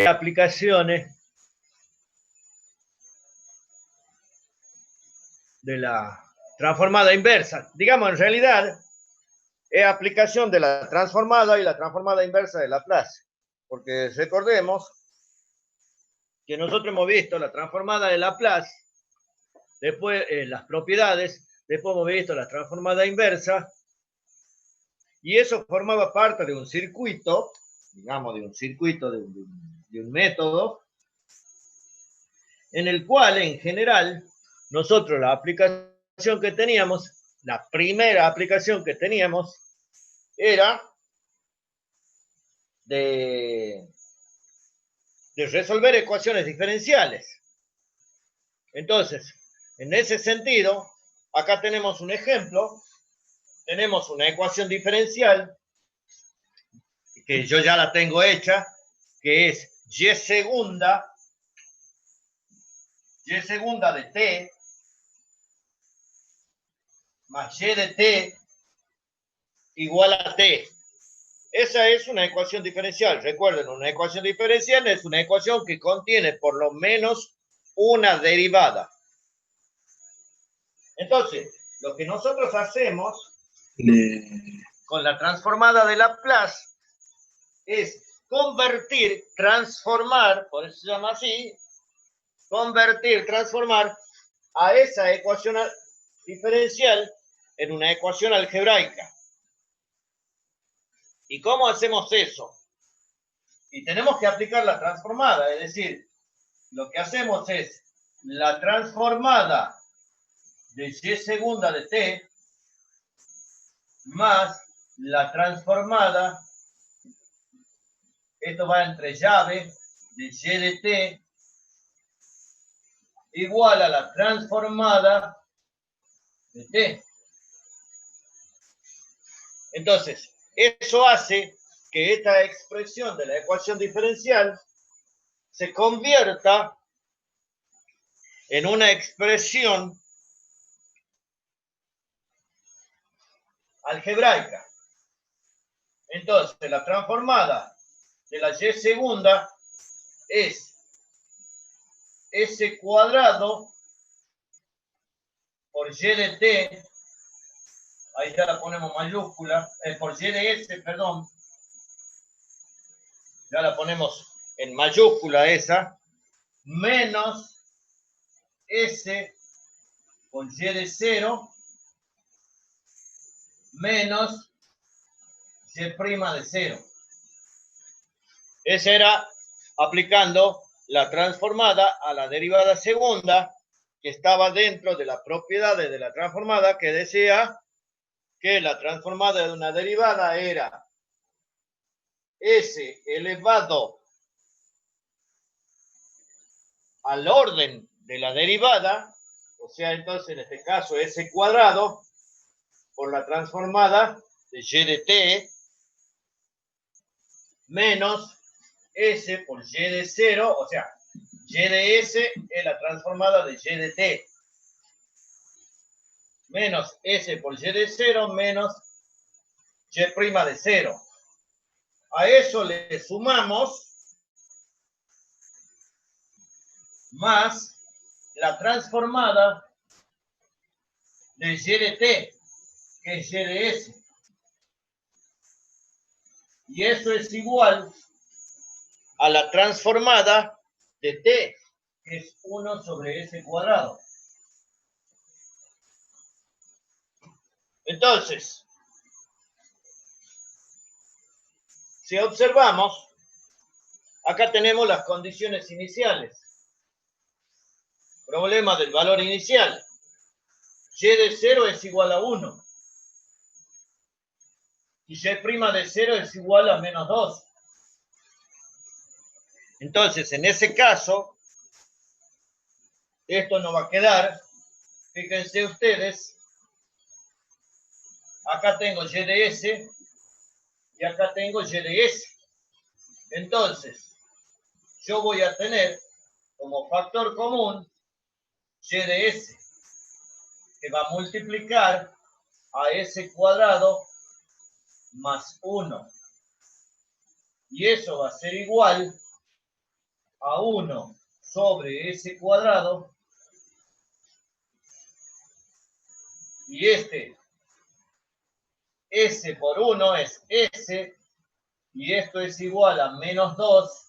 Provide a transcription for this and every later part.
aplicaciones de la transformada inversa. Digamos, en realidad, es aplicación de la transformada y la transformada inversa de Laplace. Porque recordemos que nosotros hemos visto la transformada de Laplace, después las propiedades, después hemos visto la transformada inversa, y eso formaba parte de un circuito, digamos, de un método, en el cual, en general, nosotros la aplicación que teníamos, la primera aplicación que teníamos, era de resolver ecuaciones diferenciales. Entonces, en ese sentido, acá tenemos un ejemplo, tenemos una ecuación diferencial, que yo ya la tengo hecha, que es y segunda de t más y de t igual a t. Esa es una ecuación diferencial. Recuerden, una ecuación diferencial es una ecuación que contiene por lo menos una derivada. Entonces, lo que nosotros hacemos con la transformada de Laplace es convertir, transformar, por eso se llama así, convertir, transformar a esa ecuación diferencial en una ecuación algebraica. ¿Y cómo hacemos eso? Y tenemos que aplicar la transformada, es decir, lo que hacemos es la transformada de y segunda de t más la transformada, esto va entre llave de y de t, igual a la transformada de t. Entonces, eso hace que esta expresión de la ecuación diferencial se convierta en una expresión algebraica. Entonces, la transformada de la y segunda es s cuadrado por y de t, ahí ya la ponemos mayúscula, por y de s, perdón, ya la ponemos en mayúscula esa, menos s por y de 0 menos y' de 0. Esa era aplicando la transformada a la derivada segunda, que estaba dentro de las propiedades de la transformada, que decía que la transformada de una derivada era s elevado al orden de la derivada, o sea, entonces en este caso s cuadrado por la transformada de y de t menos s por y de 0, o sea, y de s es la transformada de y de t, menos s por y de 0 menos y' de 0. A eso le sumamos más la transformada de y de t, que es y de s. Y eso es igual a la transformada de t, que es 1 sobre s cuadrado. Entonces, si observamos, acá tenemos las condiciones iniciales. Problema del valor inicial. Y de 0 es igual a 1. Y y' de 0 es igual a menos 2. Entonces, en ese caso, esto no va a quedar. Fíjense ustedes, acá tengo y de s y acá tengo y de s. Entonces, yo voy a tener como factor común y de s, que va a multiplicar a s cuadrado más 1. Y eso va a ser igual a 1 sobre S cuadrado, y este S por 1 es S, y esto es igual a menos 2,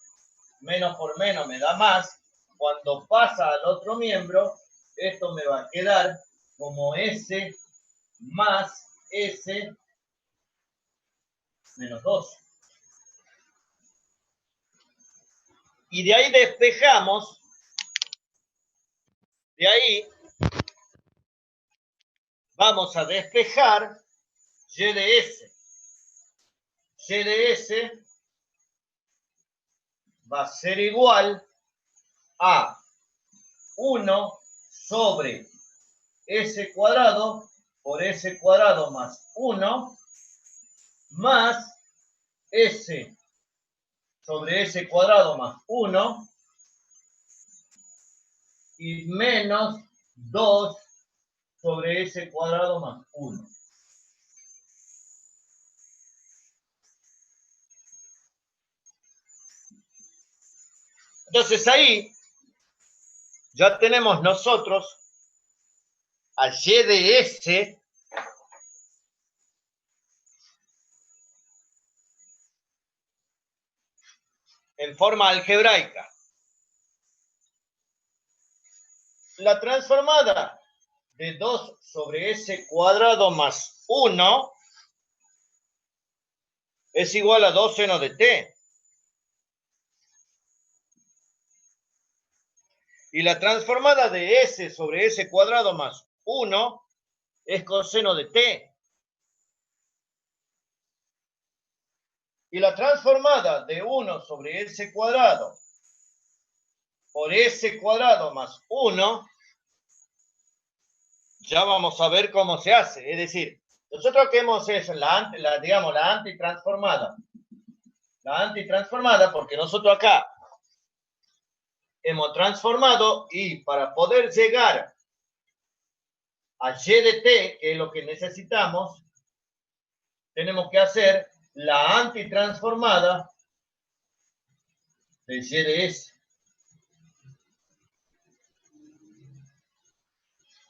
menos por menos me da más. Cuando pasa al otro miembro, esto me va a quedar como S más S menos 2. Y de ahí despejamos, de ahí vamos a despejar Y de S. Y de S va a ser igual a 1 sobre S cuadrado por S cuadrado más 1 más S sobre S cuadrado más 1 y menos 2 sobre S cuadrado más 1. Entonces ahí ya tenemos nosotros a Y de S en forma algebraica. La transformada de 2 sobre S cuadrado más 1 es igual a 2 seno de t. Y la transformada de S sobre S cuadrado más 1 es coseno de t. Y la transformada de 1 sobre S cuadrado por S cuadrado más 1, ya vamos a ver cómo se hace. Es decir, nosotros que hemos hecho la antitransformada. La antitransformada, porque nosotros acá hemos transformado y para poder llegar a Y de t, que es lo que necesitamos, tenemos que hacer la antitransformada de Y de S.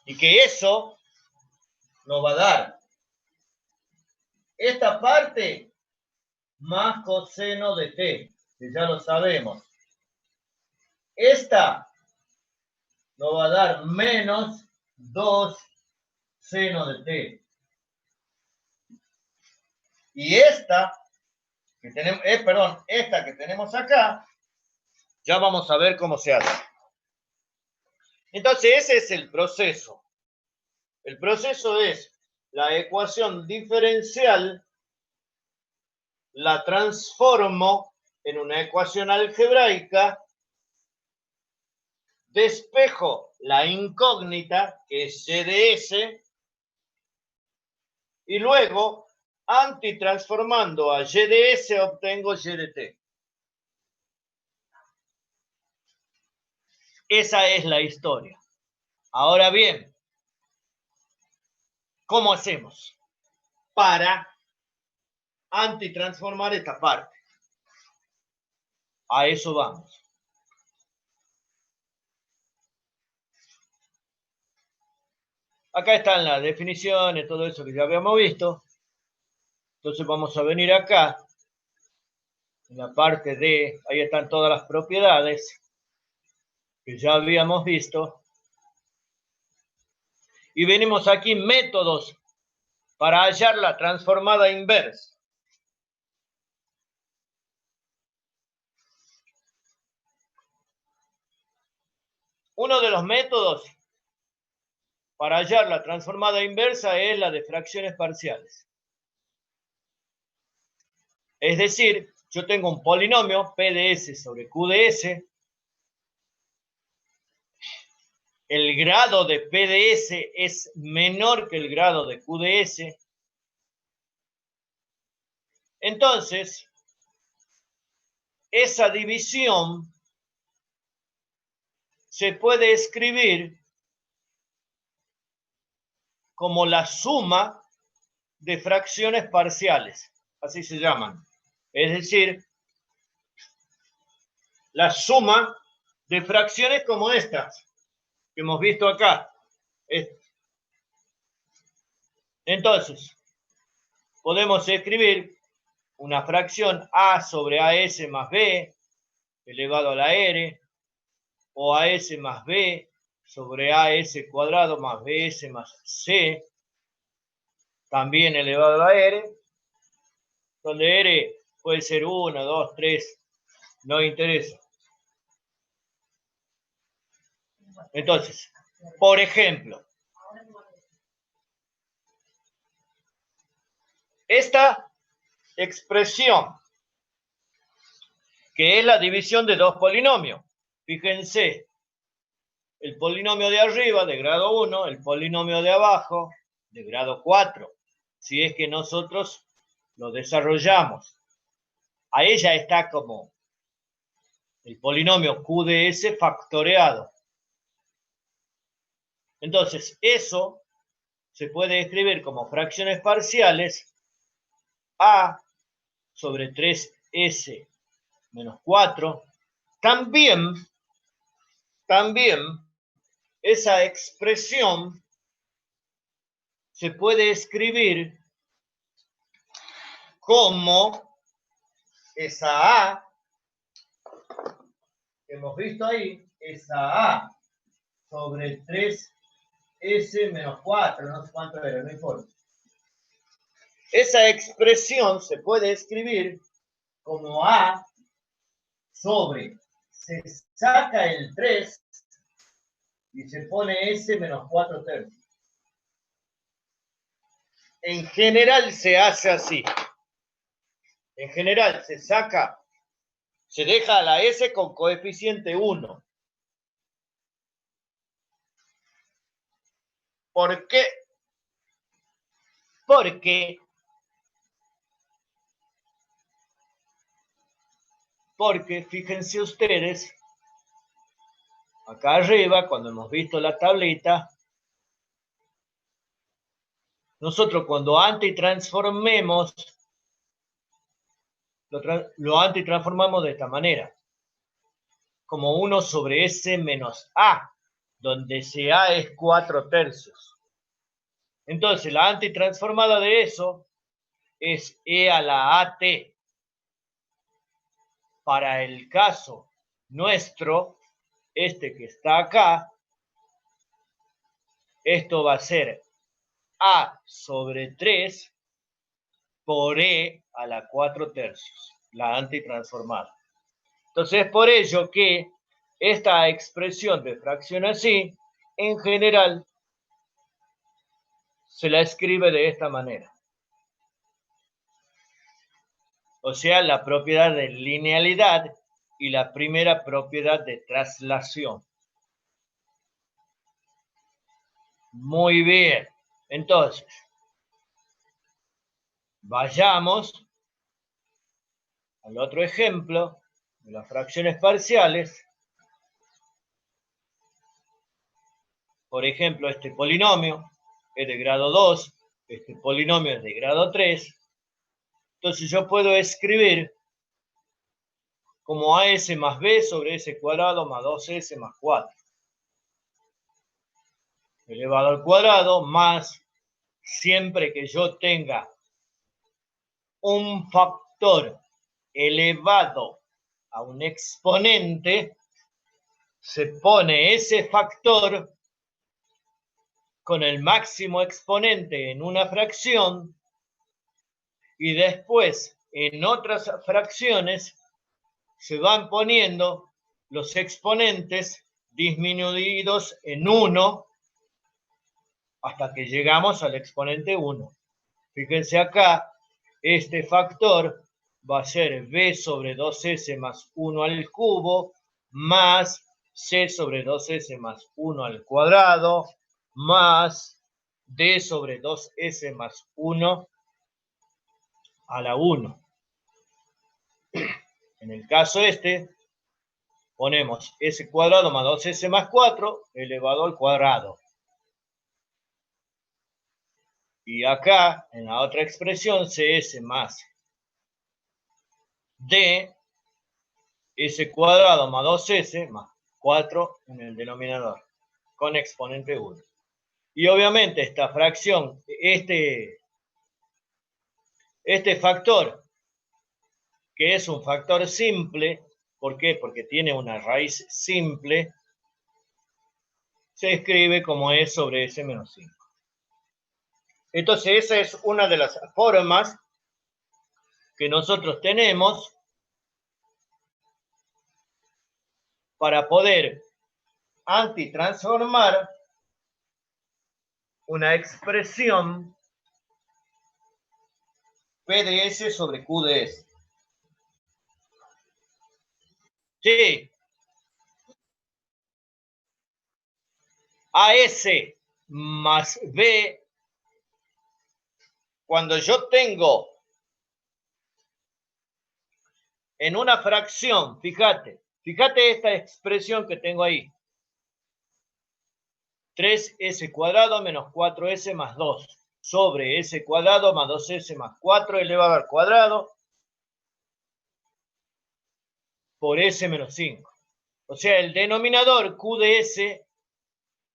Y que eso nos va a dar esta parte más coseno de t, que ya lo sabemos. Esta nos va a dar menos 2 seno de t. Y esta que tenemos, esta que tenemos acá, ya vamos a ver cómo se hace. Entonces ese es el proceso. El proceso es la ecuación diferencial, la transformo en una ecuación algebraica, despejo la incógnita, que es Y de S, y luego, antitransformando a Y de S, obtengo Y de T. Esa es la historia. Ahora bien, ¿cómo hacemos para antitransformar esta parte? A eso vamos. Acá están las definiciones, todo eso que ya habíamos visto. Entonces vamos a venir acá, en la parte de, ahí están todas las propiedades que ya habíamos visto. Y venimos aquí, métodos para hallar la transformada inversa. Uno de los métodos para hallar la transformada inversa es la de fracciones parciales. Es decir, yo tengo un polinomio P de S sobre Q de S. El grado de P de S es menor que el grado de Q de S. Entonces, esa división se puede escribir como la suma de fracciones parciales, así se llaman. Es decir, la suma de fracciones como estas que hemos visto acá. Entonces, podemos escribir una fracción a sobre as más b elevado a la r, o as más b sobre as cuadrado más bs más c, también elevado a la r, donde r puede ser 1, 2, 3, no interesa. Entonces, por ejemplo, esta expresión, que es la división de dos polinomios. Fíjense, el polinomio de arriba de grado 1, el polinomio de abajo de grado 4, si es que nosotros lo desarrollamos. Ahí ya está como el polinomio q de s factoreado. Entonces, eso se puede escribir como fracciones parciales a sobre 3s menos 4. También esa expresión se puede escribir como esa a que hemos visto ahí, esa a sobre 3s menos 4, no sé cuánto era, no importa. Esa expresión se puede escribir como a sobre, se saca el 3 y se pone s menos 4 tercios. En general se hace así. En general se saca, se deja a la s con coeficiente 1. ¿Por qué? Porque fíjense ustedes, acá arriba, cuando hemos visto la tablita, nosotros cuando antitransformemos, lo antitransformamos de esta manera, como 1 sobre s menos a, donde ese a es 4 tercios. Entonces, la antitransformada de eso es e a la at. Para el caso nuestro, este que está acá, esto va a ser a sobre 3 por e a la 4 tercios, la antitransformada. Entonces, es por ello que esta expresión de fracción así, en general, se la escribe de esta manera. O sea, la propiedad de linealidad y la primera propiedad de traslación. Muy bien. Entonces, vayamos al otro ejemplo de las fracciones parciales. Por ejemplo, este polinomio es de grado 2, este polinomio es de grado 3. Entonces yo puedo escribir como as más b sobre s cuadrado más 2s más 4. Elevado al cuadrado más, siempre que yo tenga un factor elevado a un exponente, se pone ese factor con el máximo exponente en una fracción y después en otras fracciones se van poniendo los exponentes disminuidos en 1 hasta que llegamos al exponente 1. Fíjense acá, este factor va a ser b sobre 2s más 1 al cubo más c sobre 2s más 1 al cuadrado más d sobre 2s más 1 a la 1. En el caso este, ponemos s cuadrado más 2s más 4 elevado al cuadrado. Y acá, en la otra expresión, cs más d S cuadrado más 2S más 4 en el denominador, con exponente 1. Y obviamente esta fracción, este factor, que es un factor simple, ¿por qué? Porque tiene una raíz simple, se escribe como E sobre S menos 5. Entonces esa es una de las formas que nosotros tenemos para poder antitransformar una expresión P de S sobre Q de S. Sí. AS más B, cuando yo tengo en una fracción, fíjate esta expresión que tengo ahí. 3S cuadrado menos 4S más 2 sobre S cuadrado más 2S más 4 elevado al cuadrado por S menos 5. O sea, el denominador Q de S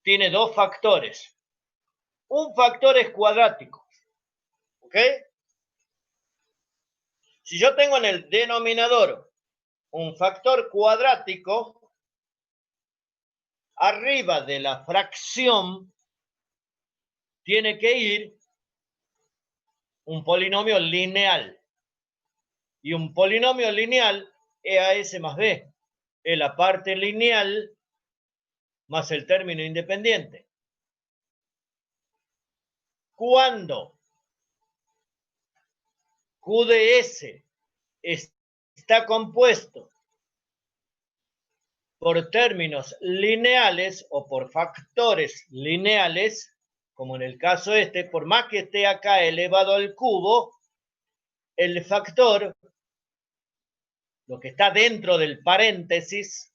tiene dos factores. Un factor es cuadrático. ¿Ok? Si yo tengo en el denominador un factor cuadrático, arriba de la fracción tiene que ir un polinomio lineal. Y un polinomio lineal es AS más B. Es la parte lineal más el término independiente. Cuando Q de S está compuesto por términos lineales o por factores lineales, como en el caso este, por más que esté acá elevado al cubo, el factor, lo que está dentro del paréntesis,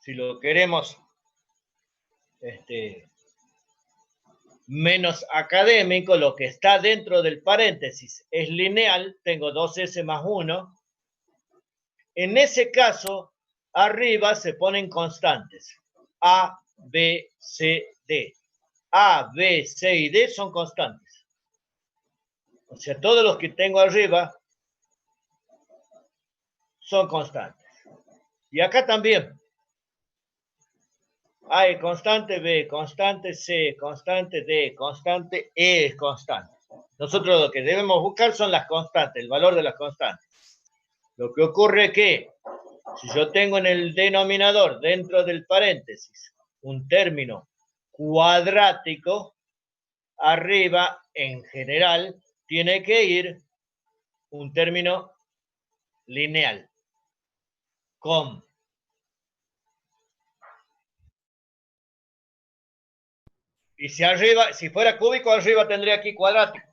si lo queremos menos académico, lo que está dentro del paréntesis es lineal, tengo 2S más 1. En ese caso, arriba se ponen constantes. A, B, C, D. A, B, C y D son constantes. O sea, todos los que tengo arriba son constantes. Y acá también. A es constante, B constante, C constante, D constante, E es constante. Nosotros lo que debemos buscar son las constantes, el valor de las constantes. Lo que ocurre es que si yo tengo en el denominador, dentro del paréntesis, un término cuadrático, arriba, en general, tiene que ir un término lineal, con. Y si arriba, si fuera cúbico, arriba tendría aquí cuadrático.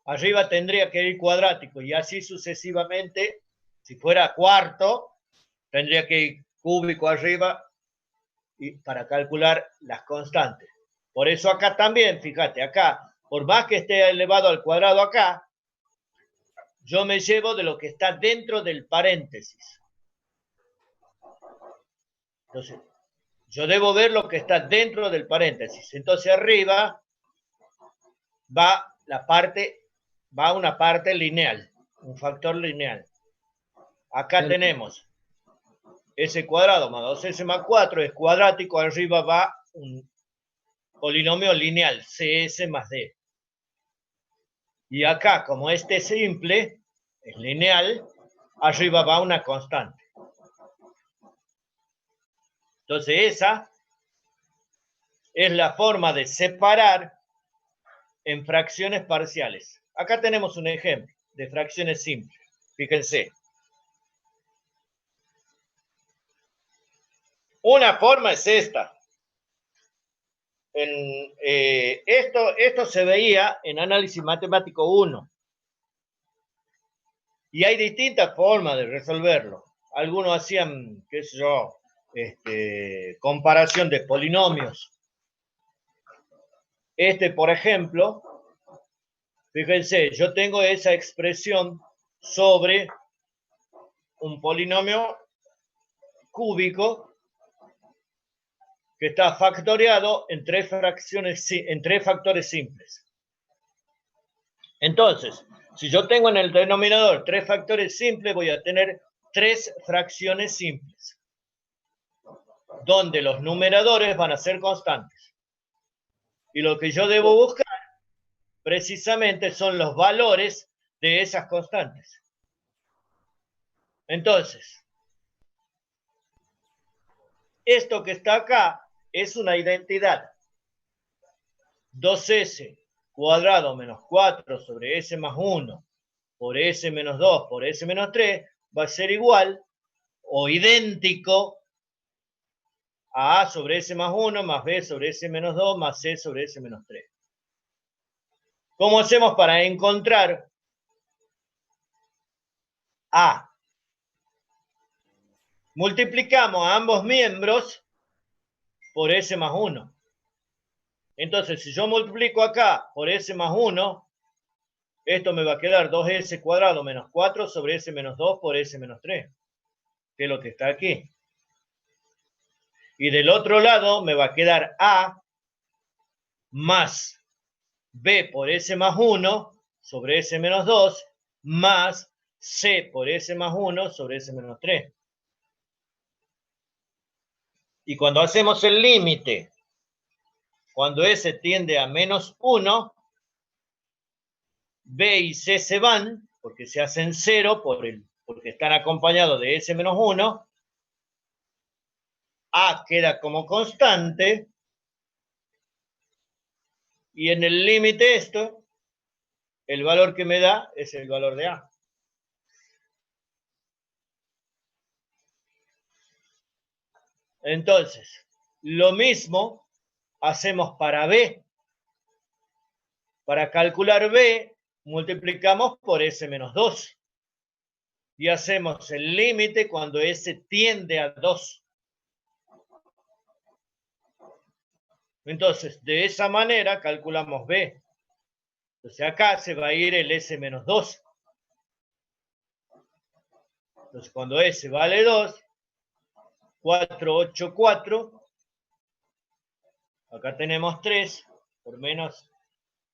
Arriba tendría que ir cuadrático y así sucesivamente. Si fuera cuarto, tendría que ir cúbico arriba y para calcular las constantes. Por eso acá también, fíjate, acá, por más que esté elevado al cuadrado acá, yo me llevo de lo que está dentro del paréntesis. Entonces, yo debo ver lo que está dentro del paréntesis. Entonces arriba va una parte lineal, un factor lineal. Acá tenemos S cuadrado más 2S más 4 es cuadrático, arriba va un polinomio lineal, CS más D. Y acá, como este es simple, es lineal, arriba va una constante. Entonces esa es la forma de separar en fracciones parciales. Acá tenemos un ejemplo de fracciones simples. Fíjense. Una forma es esta. Esto se veía en análisis matemático 1. Y hay distintas formas de resolverlo. Algunos hacían, qué sé yo, comparación de polinomios. Por ejemplo, fíjense, yo tengo esa expresión sobre un polinomio cúbico que está factoriado en tres factores simples. Entonces, si yo tengo en el denominador tres factores simples, voy a tener tres fracciones simples, donde los numeradores van a ser constantes. Y lo que yo debo buscar precisamente son los valores de esas constantes. Entonces, esto que está acá es una identidad. 2s cuadrado menos 4 sobre s más 1 por s menos 2 por s menos 3 va a ser igual o idéntico a a sobre s más 1 más b sobre s menos 2 más c sobre s menos 3. ¿Cómo hacemos para encontrar a? Multiplicamos a ambos miembros por s más 1. Entonces, si yo multiplico acá por s más 1, esto me va a quedar 2s cuadrado menos 4 sobre s menos 2 por s menos 3, que es lo que está aquí. Y del otro lado me va a quedar a más b por s más 1 sobre s menos 2 más c por s más 1 sobre s menos 3. Y cuando hacemos el límite, cuando s tiende a menos 1, b y c se van, porque se hacen 0 porque están acompañados de s menos 1, a queda como constante, y en el límite esto, el valor que me da es el valor de a. Entonces, lo mismo hacemos para b. Para calcular b, multiplicamos por s menos 2. Y hacemos el límite cuando s tiende a 2. Entonces, de esa manera calculamos b. Entonces, acá se va a ir el s menos 2. Entonces, cuando s vale 2, 4, 8, 4. Acá tenemos 3 por menos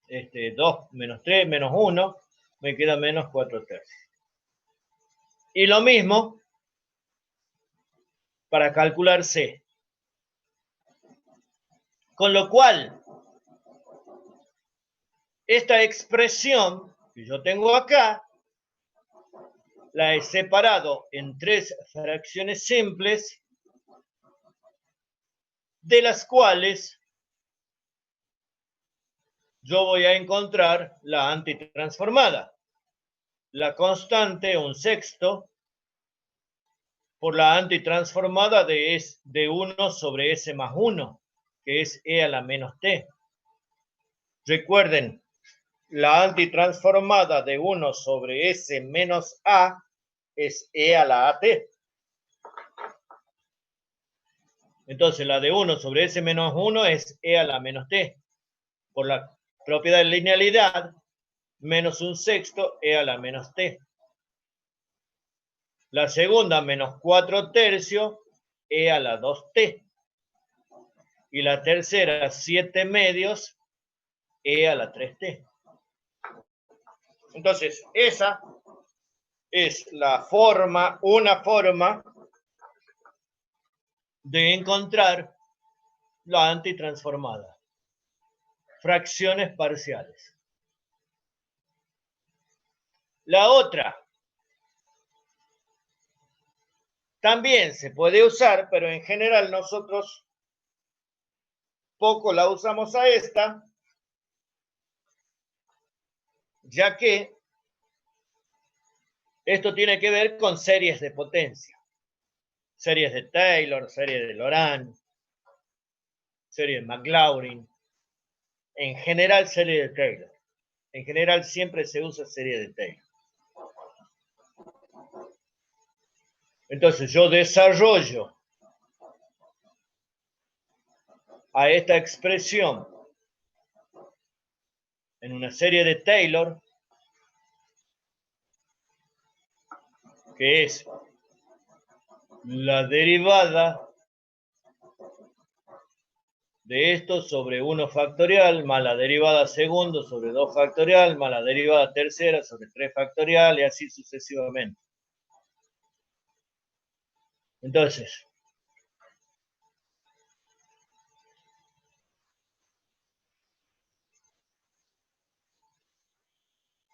2 menos 3 menos 1. Me queda menos 4 tercios. Y lo mismo para calcular c. Con lo cual, esta expresión que yo tengo acá, la he separado en tres fracciones simples, de las cuales yo voy a encontrar la antitransformada. La constante, 1/6, por la antitransformada de 1 sobre s más 1, que es e a la menos t. Recuerden, la antitransformada de 1 sobre s menos a es e a la at. Entonces, la de 1 sobre s menos 1 es e a la menos t. Por la propiedad de linealidad, menos 1/6 e a la menos t. La segunda, menos 4 tercios, e a la 2t. Y la tercera, 7 medios, e a la 3t. Entonces, esa es una forma de encontrar la antitransformada. Fracciones parciales. La otra también se puede usar, pero en general nosotros poco la usamos a esta, ya que esto tiene que ver con series de potencia. Series de Taylor, series de Laurent, series de Maclaurin. En general, serie de Taylor. En general, siempre se usa serie de Taylor. Entonces, yo desarrollo a esta expresión en una serie de Taylor que es la derivada de esto sobre 1 factorial más la derivada segundo sobre 2 factorial más la derivada tercera sobre 3 factorial y así sucesivamente. Entonces,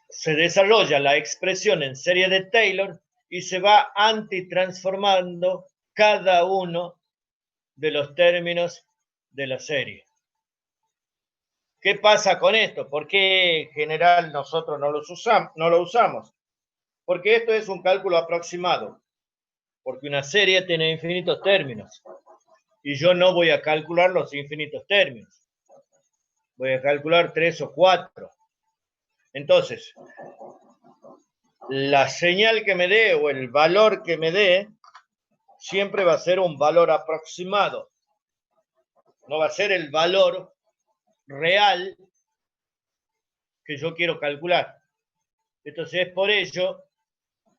se desarrolla la expresión en serie de Taylor y se va antitransformando cada uno de los términos de la serie. ¿Qué pasa con esto? ¿Por qué en general nosotros no lo usamos? Porque esto es un cálculo aproximado, porque una serie tiene infinitos términos y yo no voy a calcular los infinitos términos. Voy a calcular 3 o 4. Entonces, la señal que me dé o el valor que me dé siempre va a ser un valor aproximado. No va a ser el valor real que yo quiero calcular. Entonces es por ello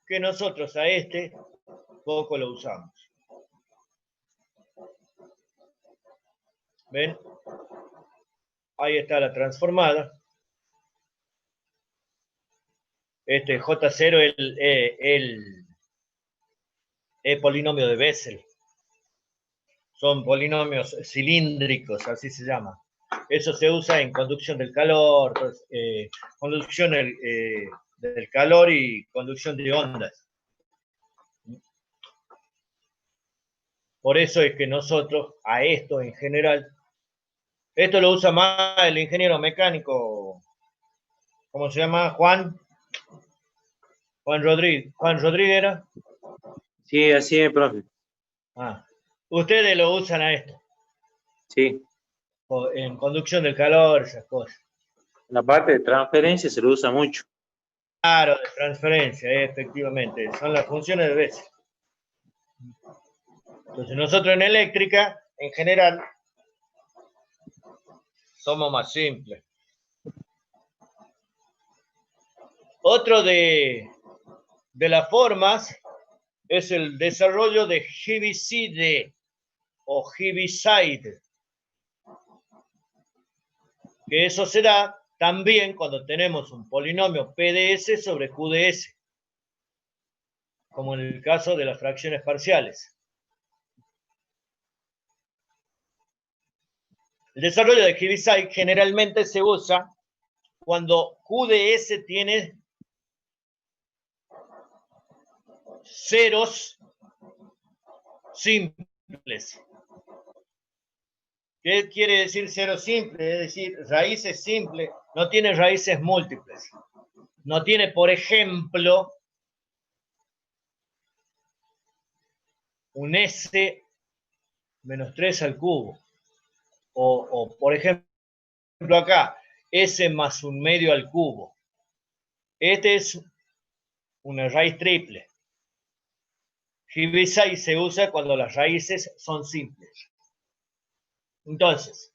que nosotros a este poco lo usamos. ¿Ven? Ahí está la transformada. Este J0 el polinomio de Bessel. Son polinomios cilíndricos, así se llama. Eso se usa en conducción del calor, conducción del calor y conducción de ondas. Por eso es que nosotros a esto en general, esto lo usa más el ingeniero mecánico, ¿cómo se llama? Juan Rodríguez. ¿Juan Rodríguez era? Sí, así es, profe. Ustedes lo usan a esto. Sí. En conducción del calor, esas cosas. La parte de transferencia se lo usa mucho. Claro, de transferencia, efectivamente. Son las funciones de Bessel. Entonces nosotros en eléctrica, en general, somos más simples. Otro de las formas es el desarrollo de Heaviside o Heaviside, que eso se da también cuando tenemos un polinomio PDS sobre QDS, como en el caso de las fracciones parciales. El desarrollo de Heaviside generalmente se usa cuando QDS tiene ceros simples. ¿Qué quiere decir cero simple? Es decir, raíces simples, no tiene raíces múltiples. No tiene, por ejemplo, un S menos 3 al cubo. O por ejemplo, acá, S más un medio al cubo. Este es una raíz triple. Heaviside se usa cuando las raíces son simples. Entonces,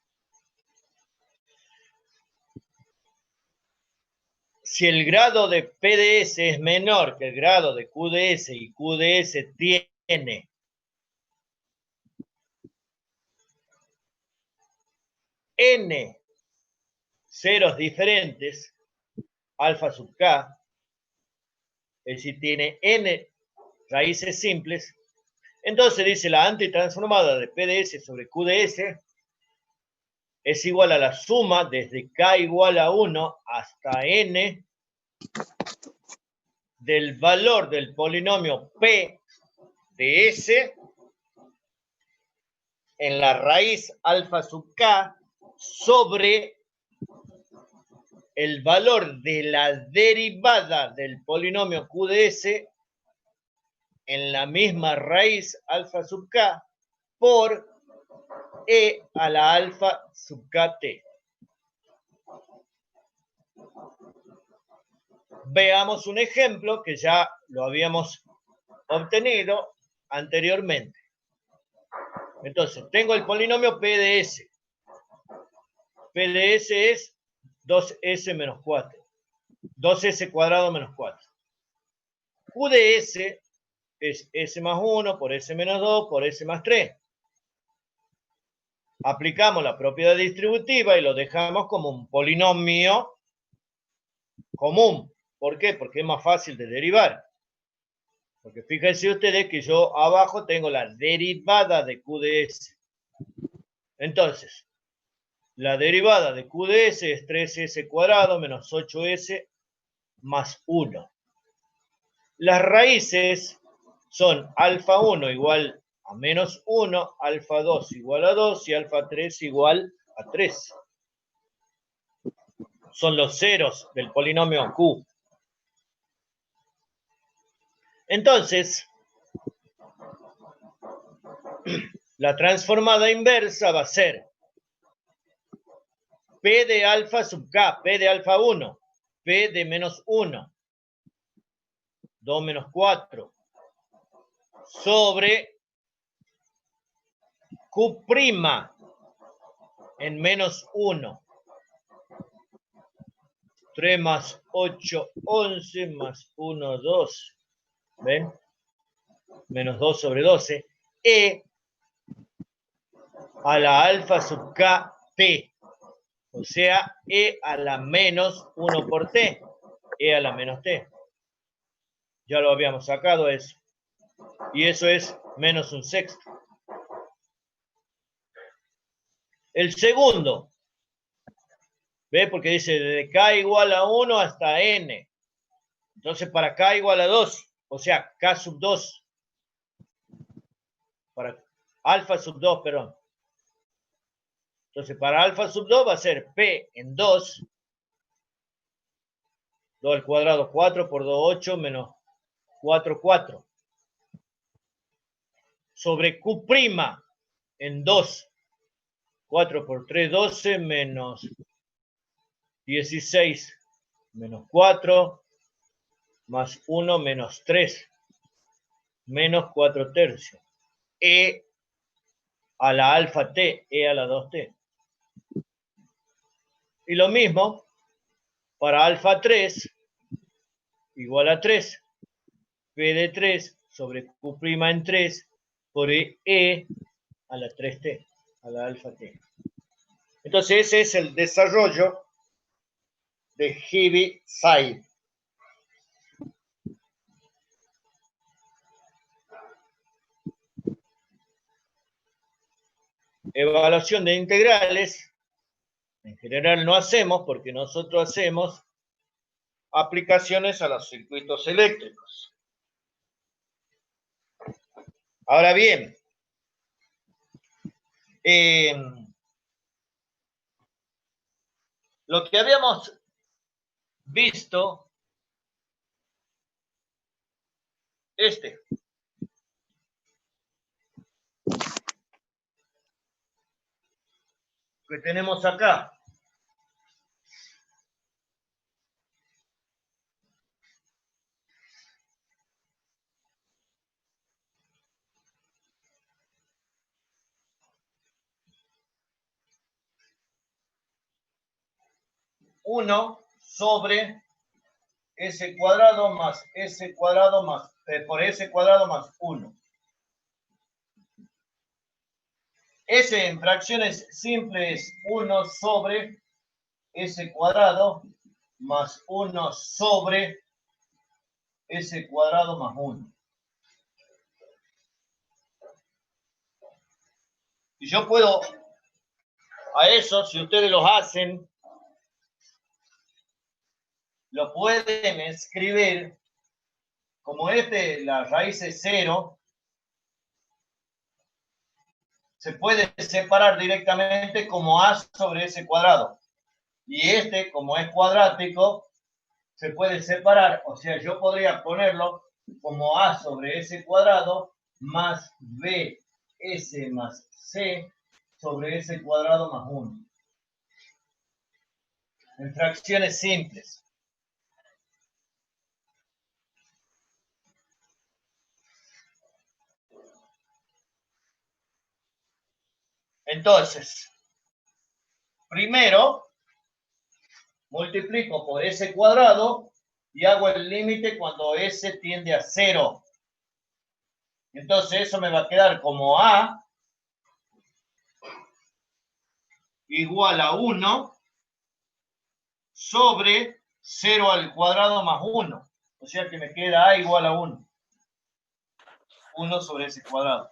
si el grado de PDS es menor que el grado de QDS y QDS tiene n ceros diferentes, alfa sub k, es decir, tiene n raíces simples, entonces dice la antitransformada de PDS sobre QDS es igual a la suma desde k igual a 1 hasta n del valor del polinomio P de S en la raíz alfa sub k sobre el valor de la derivada del polinomio QDS en la misma raíz alfa sub k por e a la alfa sub kt. Veamos un ejemplo que ya lo habíamos obtenido anteriormente. Entonces, tengo el polinomio PDS. PDS es 2s menos 4. 2s cuadrado menos 4. QDS es S más 1 por S menos 2 por S más 3. Aplicamos la propiedad distributiva y lo dejamos como un polinomio común. ¿Por qué? Porque es más fácil de derivar. Porque fíjense ustedes que yo abajo tengo la derivada de Q de S. Entonces, la derivada de Q de S es 3S cuadrado menos 8S más 1. Las raíces son alfa 1 igual a menos 1, alfa 2 igual a 2 y alfa 3 igual a 3. Son los ceros del polinomio Q. Entonces, la transformada inversa va a ser P de alfa sub K, P de alfa 1, P de menos 1, 2 menos 4, sobre Q' en menos 1. 3 más 8, 11, más 1, 12. ¿Ven? Menos 2 sobre 12. E a la alfa sub K T. O sea, E a la menos 1 por T. E a la menos T. Ya lo habíamos sacado eso. Y eso es menos un sexto. El segundo. ¿Ve? Porque dice de K igual a 1 hasta N. Entonces para K igual a 2. O sea, K sub 2. Para alfa sub 2, perdón. Entonces para alfa sub 2 va a ser P en 2. 2 al cuadrado, 4 por 2, 8, menos 4, 4. Sobre Q' en 2. 4 por 3, 12, menos 16, menos 4, más 1, menos 3, menos 4 tercios. E a la alfa T, E a la 2T. Y lo mismo para alfa 3, igual a 3, P de 3 sobre Q' en 3 por E a la 3T, a la alfa T. Entonces ese es el desarrollo de Heaviside. Evaluación de integrales, en general no hacemos porque nosotros hacemos aplicaciones a los circuitos eléctricos. Ahora bien, lo que habíamos visto, que tenemos acá. Uno sobre S cuadrado más S cuadrado más, por S cuadrado más 1. S en fracciones simples es 1 sobre S cuadrado más 1 sobre S cuadrado más 1. Y yo puedo, a eso, si ustedes los hacen, lo pueden escribir como la raíz es 0, se puede separar directamente como A sobre S cuadrado. Y como es cuadrático, se puede separar, o sea, yo podría ponerlo como A sobre S cuadrado más BS más C sobre S cuadrado más 1. En fracciones simples. Entonces, primero multiplico por S cuadrado y hago el límite cuando S tiende a 0. Entonces eso me va a quedar como A igual a 1 sobre 0 al cuadrado más 1. O sea que me queda A igual a 1. 1 sobre ese cuadrado.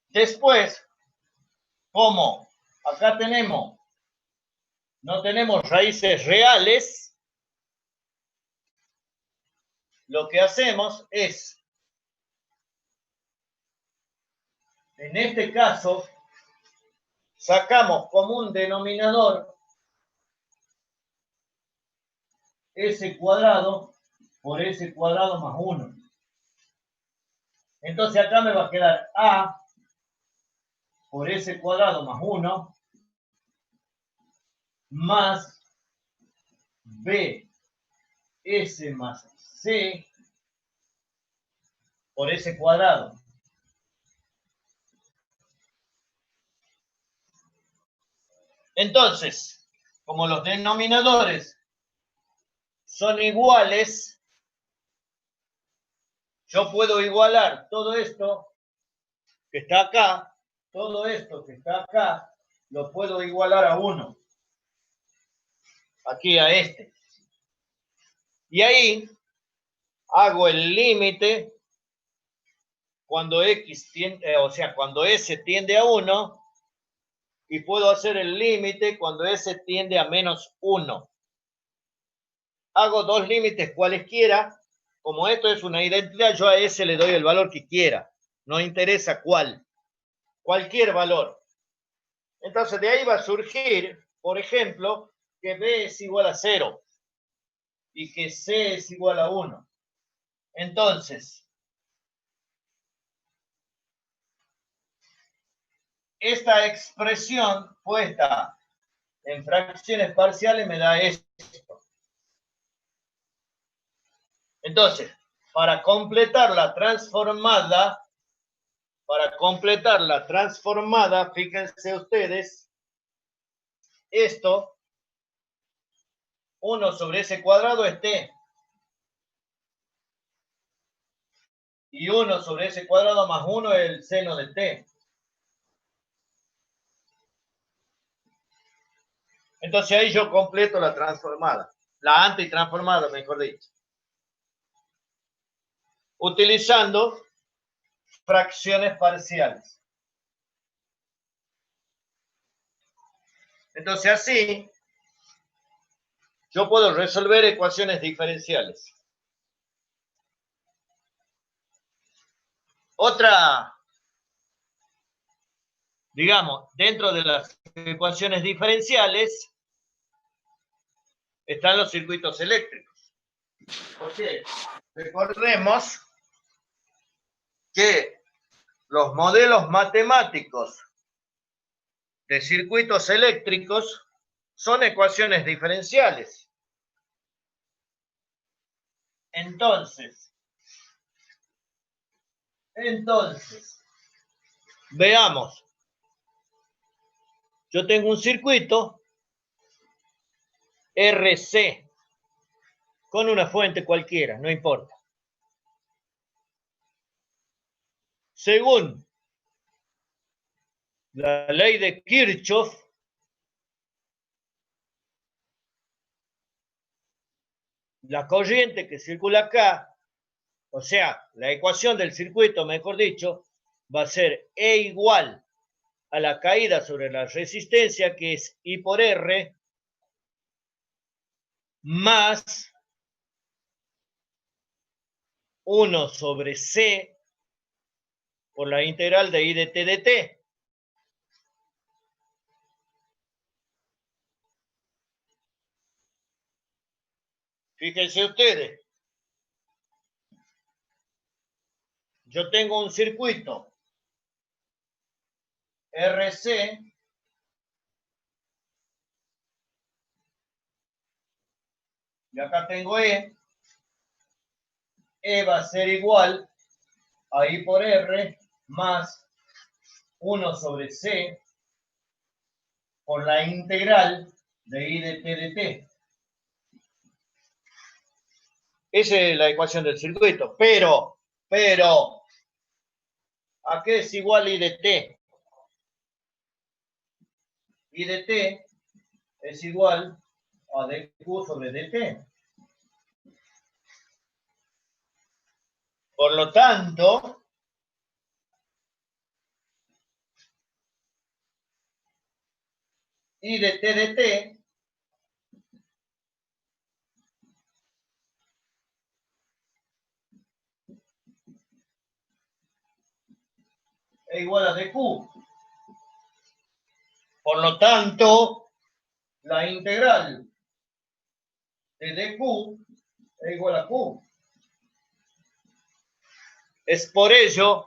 Después, como acá no tenemos raíces reales, lo que hacemos es, en este caso, sacamos como un denominador ese cuadrado por ese cuadrado más 1. Entonces acá me va a quedar A por ese cuadrado más 1 más B S más C por ese cuadrado. Entonces, como los denominadores son iguales, yo puedo igualar todo esto que está acá, todo esto que está acá, lo puedo igualar a 1. Aquí a este. Y ahí hago el límite cuando X tiende, cuando S tiende a 1, y puedo hacer el límite cuando S tiende a menos 1. Hago dos límites cualesquiera. Como esto es una identidad, yo a S le doy el valor que quiera. No interesa cuál. Cualquier valor. Entonces de ahí va a surgir, por ejemplo, que B es igual a 0 y que C es igual a 1. Entonces, esta expresión puesta en fracciones parciales me da esto. Entonces, para completar la transformada, fíjense ustedes, esto, 1 sobre ese cuadrado es t. Y 1 sobre ese cuadrado más 1 es el seno de t. Entonces ahí yo completo la transformada, la antitransformada, mejor dicho. Utilizando fracciones parciales. Entonces así, yo puedo resolver ecuaciones diferenciales. Otra, digamos, dentro de las ecuaciones diferenciales están los circuitos eléctricos. Porque recordemos que los modelos matemáticos de circuitos eléctricos son ecuaciones diferenciales. Entonces, veamos. Yo tengo un circuito RC con una fuente cualquiera, no importa. Según la ley de Kirchhoff, la corriente que circula acá, o sea, la ecuación del circuito, mejor dicho, va a ser E igual a la caída sobre la resistencia, que es I por R, más 1 sobre C por la integral de I de T de T. Fíjense ustedes, yo tengo un circuito RC y acá tengo E. E va a ser igual a I por R más 1 sobre C por la integral de I de T de T. Esa es la ecuación del circuito. Pero, ¿a qué es igual I de t? I de t es igual a dq sobre dt. Por lo tanto, I de t dt es igual a dq. Por lo tanto, la integral de dq es igual a q. Es por ello,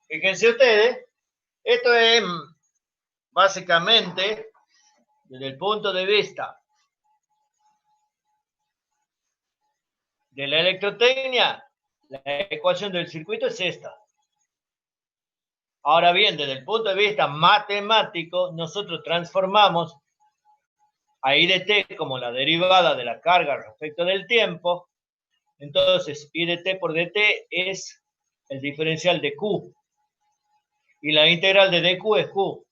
fíjense ustedes, esto es básicamente, desde el punto de vista de la electrotecnia, la ecuación del circuito es esta. Ahora bien, desde el punto de vista matemático, nosotros transformamos a I de t como la derivada de la carga respecto del tiempo. Entonces, I de t por dt es el diferencial de Q. Y la integral de dq es Q.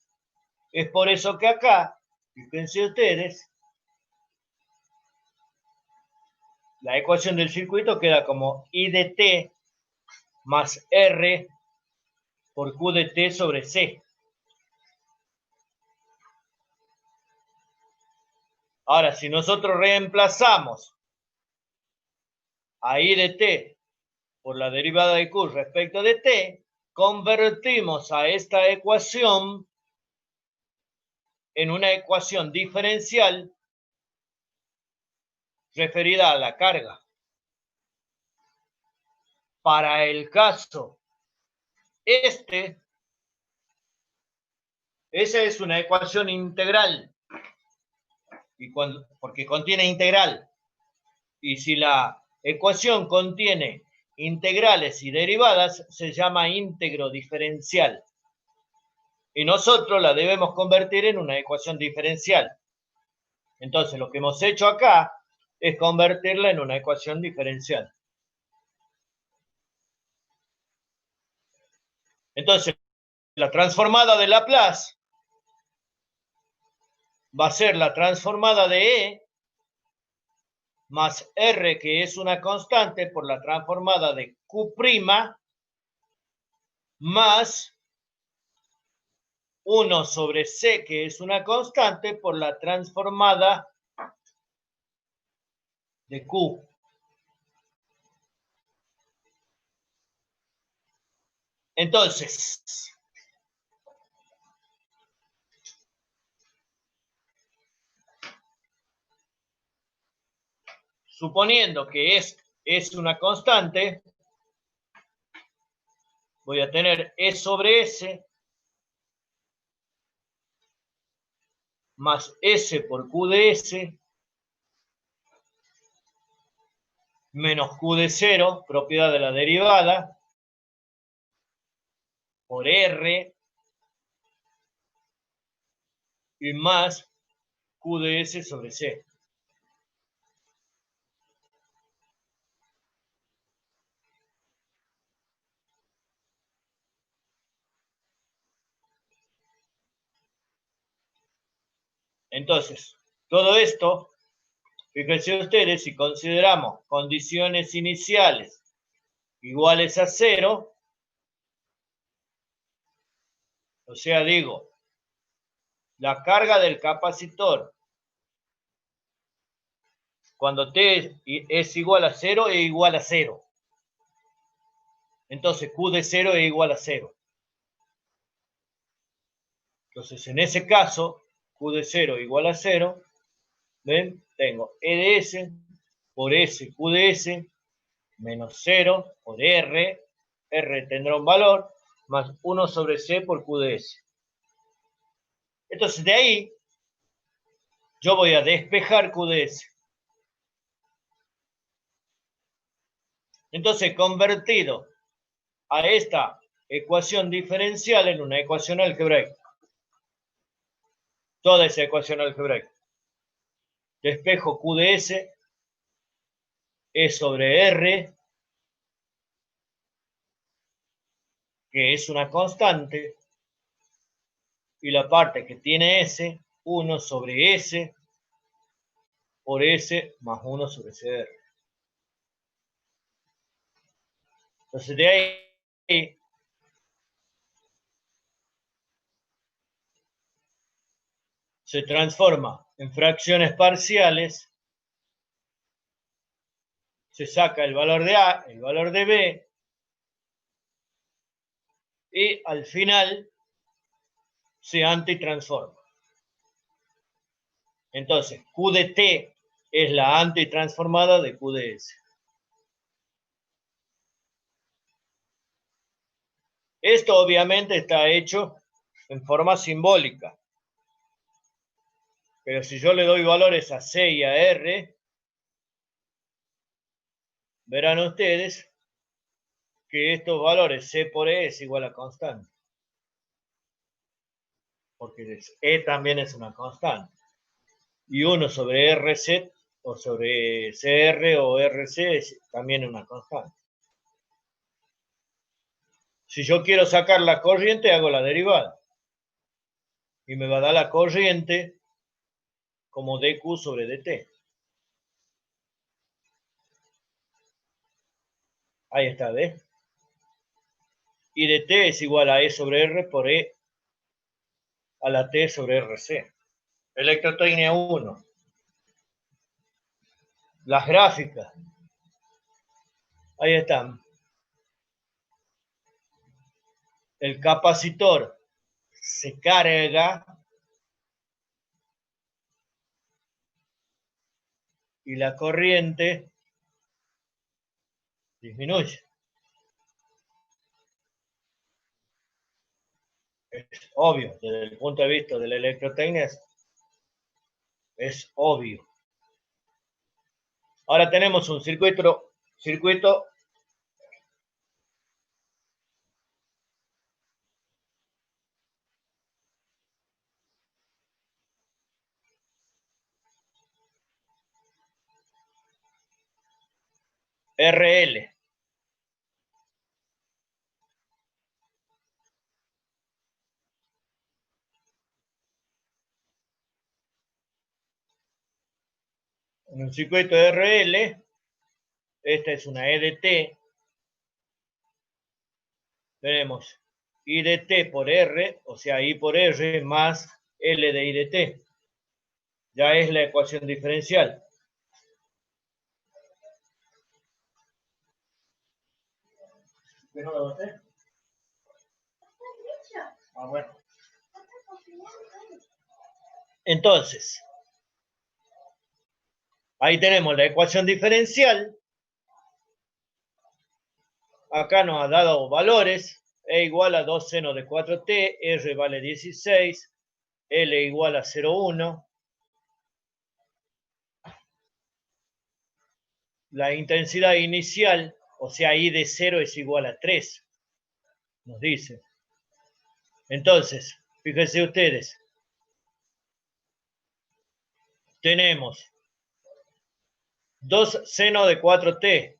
Es por eso que acá, fíjense ustedes, la ecuación del circuito queda como I de t más R por Q de t sobre C. Ahora, si nosotros reemplazamos a I de t por la derivada de Q respecto de t, convertimos a esta ecuación en una ecuación diferencial referida a la carga. Para el caso esa es una ecuación integral, porque contiene integral. Y si la ecuación contiene integrales y derivadas, se llama íntegro diferencial. Y nosotros la debemos convertir en una ecuación diferencial. Entonces, lo que hemos hecho acá es convertirla en una ecuación diferencial. Entonces, la transformada de Laplace va a ser la transformada de E más R, que es una constante, por la transformada de Q', más 1 sobre C, que es una constante, por la transformada de Q. Entonces, suponiendo que es una constante, voy a tener E sobre S más S por Q de S menos Q de 0, propiedad de la derivada, por R y más Q de S sobre C. Entonces, todo esto, fíjense ustedes, si consideramos condiciones iniciales iguales a 0, o sea, digo, la carga del capacitor cuando t es igual a 0 es igual a 0. Entonces Q de 0 es igual a 0. Entonces, en ese caso, Q de 0 igual a 0, ¿ven? Tengo E de S por S, Q de S, menos 0 por R, R tendrá un valor, más 1 sobre C por Q de S. Entonces, de ahí, yo voy a despejar Q de S. Entonces, convertido a esta ecuación diferencial en una ecuación algebraica. Toda esa ecuación algebraica. Despejo Q de S, E sobre R, que es una constante, y la parte que tiene S, 1 sobre S por S más 1 sobre CR. Entonces de ahí se transforma en fracciones parciales, se saca el valor de A, el valor de B, y al final se antitransforma. Entonces, Q de T es la antitransformada de Q de S. Esto obviamente está hecho en forma simbólica. Pero si yo le doy valores a C y a R, verán ustedes que estos valores C por E es igual a constante. Porque E también es una constante. Y 1 sobre RC o sobre CR o RC es también una constante. Si yo quiero sacar la corriente, hago la derivada. Y me va a dar la corriente como dQ sobre dt. Ahí está, ¿ves? Y dt es igual a E sobre R por E a la T sobre RC. Electrotecnia 1. Las gráficas. Ahí están. El capacitor se carga y la corriente disminuye. Es obvio, desde el punto de vista de la electrotecnia es obvio. Ahora tenemos un circuito RL. En un circuito RL, esta es una EDT, tenemos I de T por R, o sea, I por R más L de I de T. Ya es la ecuación diferencial. ¿Qué no lo boté? Ah, bueno. Entonces, ahí tenemos la ecuación diferencial. Acá nos ha dado valores. E igual a 2 seno de 4t, R vale 16, L igual a 0,1. La intensidad inicial, o sea, I de 0 es igual a 3, nos dice. Entonces, fíjense ustedes, tenemos 2 seno de 4t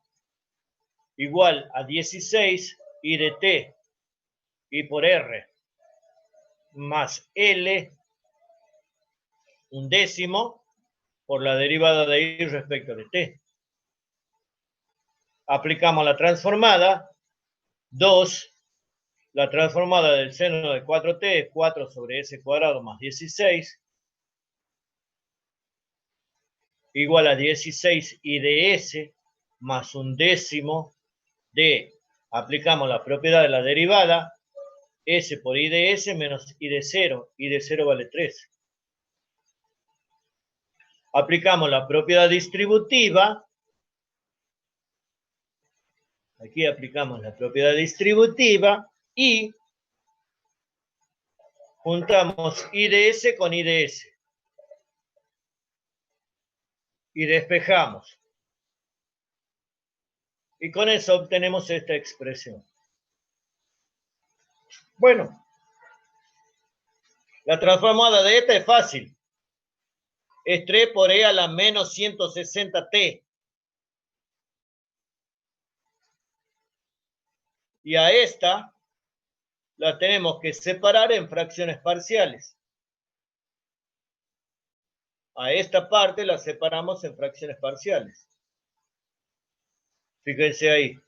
igual a 16 I de t, I por R, más L, un décimo, por la derivada de I respecto de t. Aplicamos la transformada, 2, la transformada del seno de 4t es 4 sobre s cuadrado más 16, igual a 16 I de s más un décimo de, aplicamos la propiedad de la derivada, s por I de s menos I de 0, I de 0 vale 3. Aplicamos la propiedad distributiva, aquí aplicamos la propiedad distributiva y juntamos I de s con I de s y despejamos. Y con eso obtenemos esta expresión. Bueno, la transformada de esta es fácil. Es 3 por E a la menos 160t. Y a esta la tenemos que separar en fracciones parciales. A esta parte la separamos en fracciones parciales. Fíjense ahí.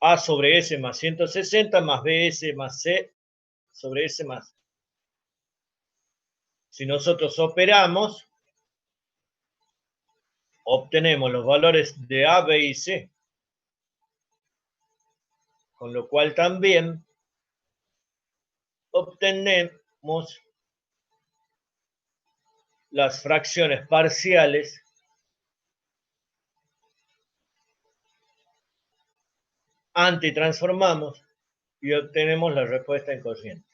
A sobre S más 160 más BS más C sobre S más. Si nosotros operamos, obtenemos los valores de A, B y C. Con lo cual también obtenemos las fracciones parciales antitransformamos y obtenemos la respuesta en cociente.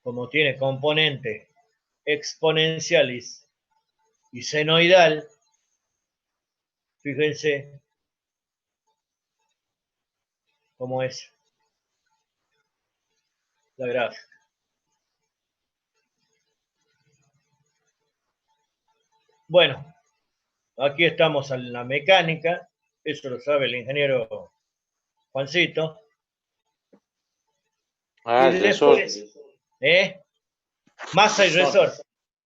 Como tiene componente exponencial y senoidal, fíjense cómo es la gráfica. Bueno, aquí estamos en la mecánica, eso lo sabe el ingeniero Juancito. Ah, Y resort. después, masa y resorte.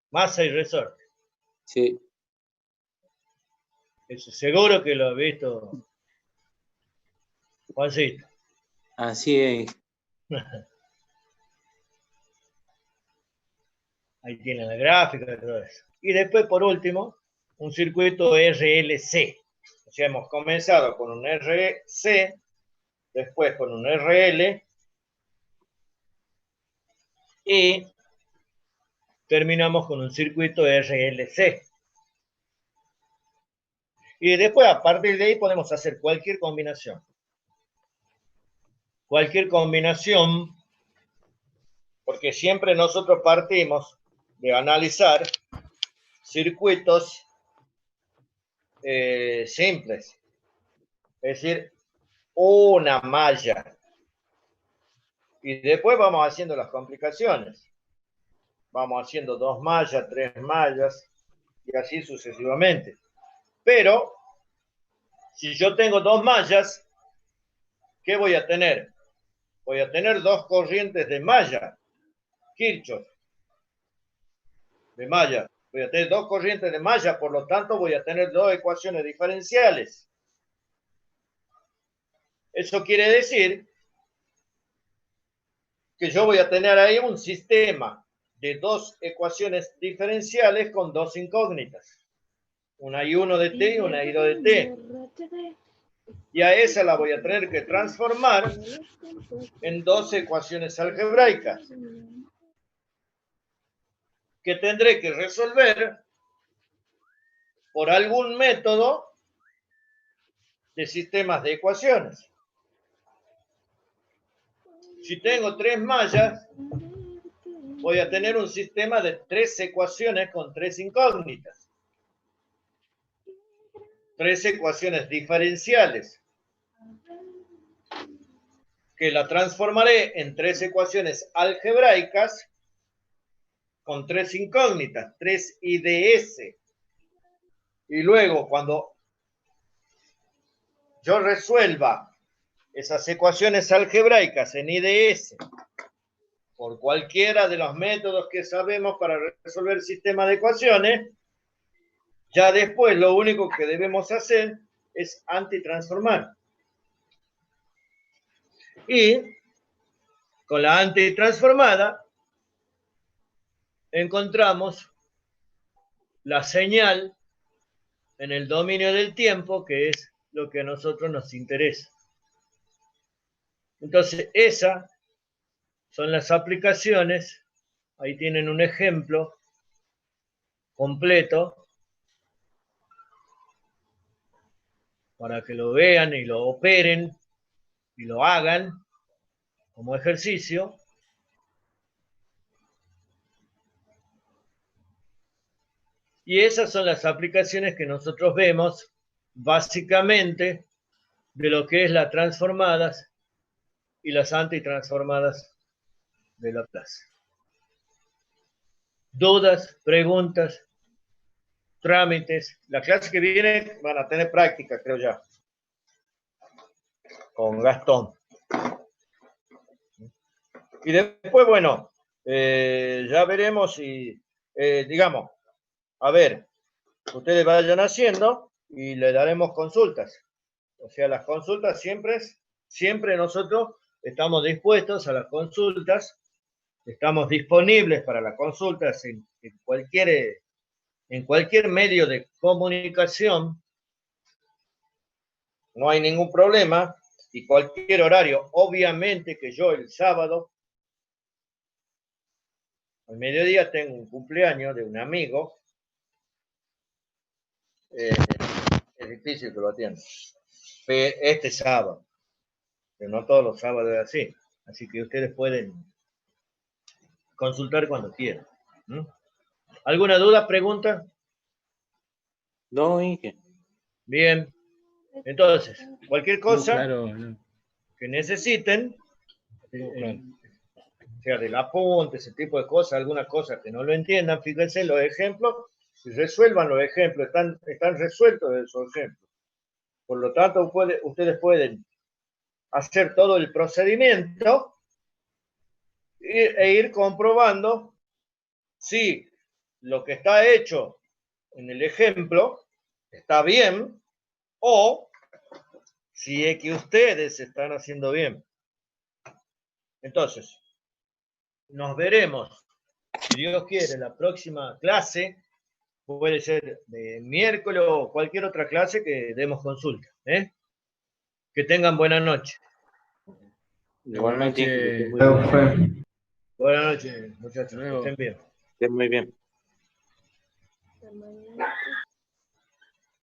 Masa y resorte. Sí. Eso seguro que lo ha visto Juancito. Así es. Ahí tienen la gráfica y todo eso. Y después, por último, un circuito RLC. O sea, hemos comenzado con un RC, después con un RL y terminamos con un circuito RLC. Y después, a partir de ahí, podemos hacer cualquier combinación. Cualquier combinación, porque siempre nosotros partimos de analizar circuitos simples. Es decir, una malla. Y después vamos haciendo las complicaciones. Vamos haciendo 2 mallas, 3 mallas, y así sucesivamente. Pero, si yo tengo 2 mallas, ¿qué voy a tener? Voy a tener 2 corrientes de malla. Kirchhoff. De malla. Voy a tener 2 corrientes de malla, por lo tanto voy a tener 2 ecuaciones diferenciales. Eso quiere decir que yo voy a tener ahí un sistema de 2 ecuaciones diferenciales con 2 incógnitas. Una I1 de T y una I2 de T. Y a esa la voy a tener que transformar en 2 ecuaciones algebraicas que tendré que resolver por algún método de sistemas de ecuaciones. Si tengo 3 mallas, voy a tener un sistema de 3 ecuaciones con 3 incógnitas. 3 ecuaciones diferenciales que la transformaré en 3 ecuaciones algebraicas con 3 incógnitas, 3 IDS. Y luego, cuando yo resuelva esas ecuaciones algebraicas en IDS por cualquiera de los métodos que sabemos para resolver el sistema de ecuaciones, ya después lo único que debemos hacer es antitransformar. Y con la antitransformada encontramos la señal en el dominio del tiempo, que es lo que a nosotros nos interesa. Entonces, esas son las aplicaciones. Ahí tienen un ejemplo completo para que lo vean y lo operen y lo hagan como ejercicio. Y esas son las aplicaciones que nosotros vemos básicamente de lo que es las transformadas y las antitransformadas de Laplace. ¿Dudas? ¿Preguntas? trámites. La clase que viene van a tener práctica, creo ya, con Gastón. Y después, bueno, ya veremos si, digamos, a ver, ustedes vayan haciendo y le daremos consultas. O sea, las consultas siempre nosotros estamos dispuestos a las consultas, estamos disponibles para las consultas en cualquier medio de comunicación, no hay ningún problema, y cualquier horario. Obviamente que yo el sábado, al mediodía, tengo un cumpleaños de un amigo, es difícil que lo atienda, este sábado, pero no todos los sábados es así que ustedes pueden consultar cuando quieran. ¿Alguna duda, pregunta? No, Inge. Bien, entonces, cualquier cosa Claro, no. que necesiten, Claro. sea del apunte, ese tipo de cosas, alguna cosa que no lo entiendan, fíjense los ejemplos y resuelvan los ejemplos, están resueltos esos ejemplos. Por lo tanto, ustedes pueden hacer todo el procedimiento e ir comprobando si lo que está hecho en el ejemplo está bien o si es que ustedes están haciendo bien. Entonces, nos veremos, si Dios quiere, la próxima clase. Puede ser de miércoles o cualquier otra clase que demos consulta. Que tengan buena noche. Igualmente, Inge, que estés muy Luego bien. fue. Buenas noches, muchachos. Que Luego. estén bien. Estés muy bien.